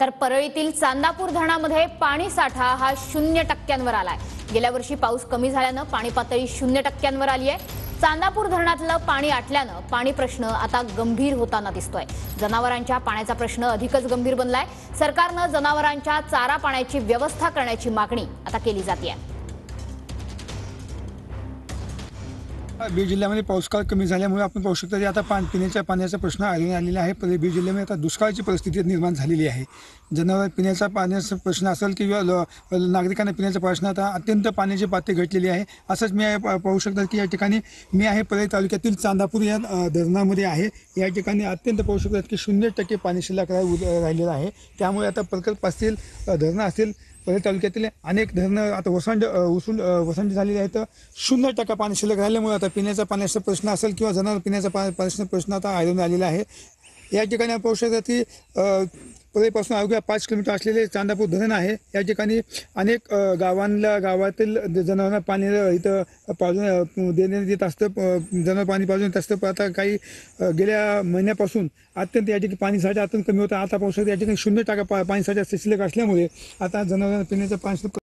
तर परळीतील चांदापूर धरणामध्ये पाणी साठा हा 0% आलाय। गेल्या वर्षी पाऊस कमी झाल्यानं पाणी पातळी 0% आली आहे। चांदापूर धरणातलं पाणी आटल्यानं पाणी प्रश्न आता गंभीर होताना दिसतोय। जनावरांच्या पाण्याचा प्रश्न अधिकच गंभीर बनलाय। सरकारनं जनावरांच्या चारा पाण्याची व्यवस्था करण्याची मागणी आता केली जाते आहे। बीड जिल्ह्यामध्ये पाऊसकाळ कमी झाल्यामुळे आपण पाहू शकता की आता पिण्याच्या पाण्याचा प्रश्न आलेला आहे। बीड जिल्ह्यामध्ये आता दुष्काळाची परिस्थिती निर्माण झालेली आहे। जनावर पिण्याचा पाण्याचा प्रश्न असेल किंवा नागरिकांना पिण्याचा प्रश्न आता अत्यंत पाण्याची पातळी घटलेली आहे। असंच मी पाहू शकता की या ठिकाणी मी आहे परळी तालुक्यातील चांदापूर या धरणामध्ये आहे। या ठिकाणी अत्यंत पाहू शकतात की 0% पाणी शिल्लक राहिलेलं आहे। त्यामुळे आता प्रकल्प असतील, धरणं असतील, परळी तालुक्यातील अनेक धरणं आता वसंत झालेली आहेत। 0% पाणी शिल्लक राहिल्यामुळे आता पिण्याचा पाण्याचा प्रश्न असेल किंवा जनावर पिण्याचा प्रश्न आता आढळून आलेला आहे। या ठिकाणी आपण पाहू शकता की परळीपासून अवघ्या 5 किलोमीटर असलेले चांदापूर धरण आहे। या ठिकाणी अनेक गावातील जनावरांना पाणी इथं पाजून देण्यात येत असतं, जनावर पाणी पाजून येत असतं। पण आता काही गेल्या महिन्यापासून अत्यंत या ठिकाणी पाणी साठा अत्यंत कमी होता। आता पाहू शकता या ठिकाणी 0% पाणी साठा शिल्लक असल्यामुळे आता जनावरांना पिण्याचं पाणी